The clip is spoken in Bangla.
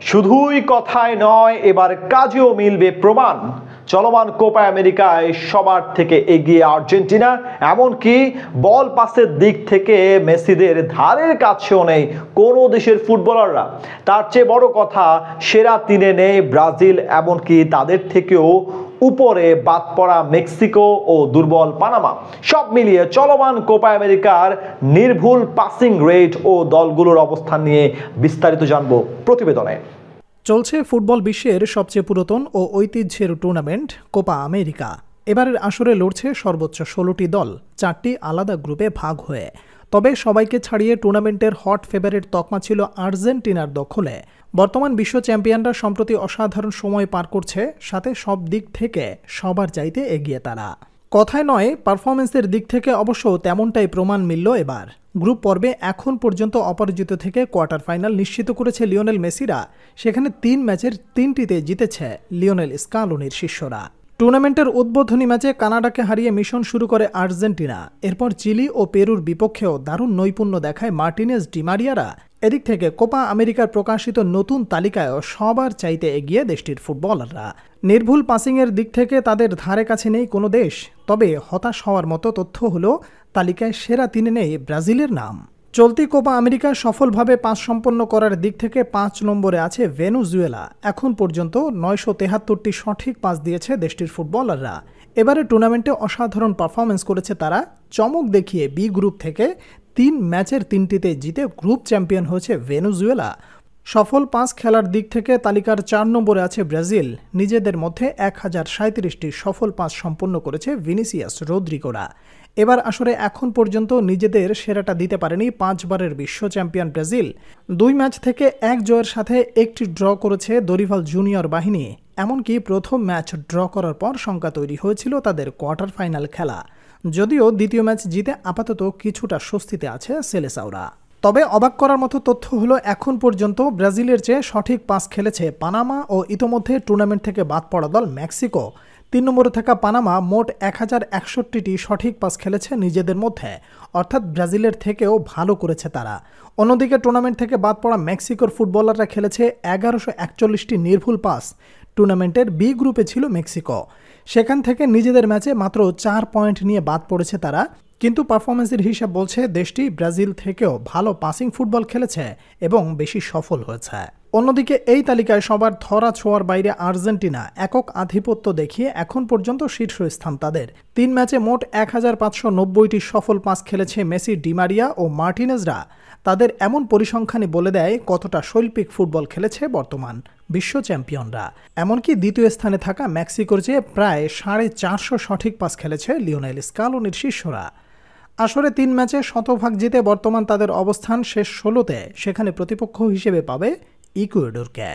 শুধুই কথায় নয়, এবার কাজেও মিলবে প্রমাণ। চলমান কোপা আমেরিকায় সবার থেকে এগিয়ে আর্জেন্টিনা, এমনকি বল পাসের দিক থেকে মেসিদের ধারের কাছেও নেই কোনো দেশের ফুটবলাররা। তার চেয়ে বড় কথা, সেরা তিনে নেই ব্রাজিল, এমনকি তাদের থেকেও উপরে বাদ পড়া মেক্সিকো ও দুর্বল পানামা। সব মিলিয়ে চলমান কোপা আমেরিকার নির্ভুল পাসিং রেট ও দলগুলোর অবস্থান নিয়ে বিস্তারিত জানবো প্রতিবেদনে। চলছে ফুটবল বিশ্বের সবচেয়ে পুরাতন ও ঐতিহ্যের টুর্নামেন্ট কোপা আমেরিকা। এবারের আসরে লড়ছে সর্বোচ্চ 16টি দল, 4টি আলাদা গ্রুপে ভাগ হয়ে। তবে সবাইকে ছাড়িয়ে টুর্নামেন্টের হট ফেভারিট তকমা ছিল আর্জেন্টিনার দখলে। বর্তমান বিশ্ব চ্যাম্পিয়নরা সম্প্রতি অসাধারণ সময় পার করছে, সাথে সব দিক থেকে সবার চাইতে এগিয়ে তারা। কথায় নয়, পারফরমেন্সের দিক থেকে অবশ্য তেমনটাই প্রমাণ মিলল এবার। গ্রুপ পর্বে এখন পর্যন্ত অপরাজিত থেকে কোয়ার্টার ফাইনাল নিশ্চিত করেছে লিওনেল মেসিরা। সেখানে 3 ম্যাচের 3টিতে জিতেছে লিওনেল স্কালোনির শিষ্যরা। টুর্নামেন্টের উদ্বোধনী ম্যাচে কানাডাকে হারিয়ে মিশন শুরু করে আর্জেন্টিনা। এরপর চিলি ও পেরুর বিপক্ষেও দারুণ নৈপুণ্য দেখায় মার্টিনেজ ডিমারিয়ারা। এদিক থেকে কোপা আমেরিকার প্রকাশিত নতুন তালিকায়ও সবার চাইতে এগিয়ে দেশটির ফুটবলাররা। নির্ভুল পাসিংয়ের দিক থেকে তাদের ধারে কাছে নেই কোনো দেশ। তবে হতাশ হওয়ার মতো তথ্য হলো, তালিকায় সেরা 3-এ নেই ব্রাজিলের নাম। চলতি কোপা আমেরিকা সফলভাবে পাস সম্পন্ন করার দিক থেকে 5 নম্বরে আছে ভেনেজুয়েলা। এখন পর্যন্ত 973টি সঠিক পাস দিয়েছে দেশটির ফুটবলাররা। এবারে টুর্নামেন্টে অসাধারণ পারফরমেন্স করেছে তারা। চমক দেখিয়ে বি গ্রুপ থেকে 3 ম্যাচের 3টিতে জিতে গ্রুপ চ্যাম্পিয়ন হয়েছে ভেনেজুয়েলা। সফল পাস খেলার দিক থেকে তালিকার 4 নম্বরে আছে ব্রাজিল। নিজেদের মধ্যে 1037টি সফল পাস সম্পন্ন করেছে ভিনিসিয়াস রদ্রিগোরা। এবার আসরে এখন পর্যন্ত নিজেদের সেরাটা দিতে পারেনি 5 বারের বিশ্ব চ্যাম্পিয়ন ব্রাজিল। 2 ম্যাচ থেকে 1 জয়ের সাথে একটি ড্র করেছে দরিভাল জুনিয়র বাহিনী। এমনকি প্রথম ম্যাচ ড্র করার পর শঙ্কা তৈরি হয়েছিল তাদের কোয়ার্টার ফাইনাল খেলা। যদিও দ্বিতীয় ম্যাচ জিতে আপাতত কিছুটা স্বস্তিতে আছে সেলেসাওরা। তবে অবাক করার মতো তথ্য হলো, এখন পর্যন্ত ব্রাজিলের চেয়ে সঠিক পাস খেলেছে পানামা ও ইতোমধ্যে টুর্নামেন্ট থেকে বাদ পড়া দল মেক্সিকো। 3 নম্বরে থাকা পানামা মোট 1061টি সঠিক পাস খেলেছে নিজেদের মধ্যে, অর্থাৎ ব্রাজিলের থেকেও ভালো করেছে তারা। অন্যদিকে টুর্নামেন্ট থেকে বাদ পড়া মেক্সিকোর ফুটবলাররা খেলেছে 1141টি নির্ভুল পাস। টুর্নামেন্টের বি গ্রুপে ছিল মেক্সিকো। সেখান থেকে নিজেদের ম্যাচে মাত্র 4 পয়েন্ট নিয়ে বাদ পড়েছে তারা। কিন্তু পারফরমেন্সের হিসাব বলছে দেশটি ব্রাজিল থেকেও ভালো পাসিং ফুটবল খেলেছে এবং বেশি সফল হয়েছে। অন্যদিকে এই তালিকায় সবার ধরা ছোঁয়ার বাইরে আর্জেন্টিনা একক আধিপত্য দেখিয়ে এখন পর্যন্ত শীর্ষস্থান তাদের। 3 ম্যাচে মোট 1590টি সফল পাস খেলেছে মেসি, ডিমারিয়া ও মার্টিনেজরা। তাদের এমন পরিসংখ্যানই বলে দেয় কতটা শৈল্পিক ফুটবল খেলেছে বর্তমান বিশ্ব চ্যাম্পিয়নরা। এমনকি দ্বিতীয় স্থানে থাকা মেক্সিকোর চেয়ে প্রায় 450 সঠিক পাস খেলেছে লিওনেল স্কালোনির শিষ্যরা। আসরে 3 ম্যাচে শতভাগ জিতে বর্তমান তাদের অবস্থান শেষ 16তে। সেখানে প্রতিপক্ষ হিসেবে পাবে ইকুয়েডরকে।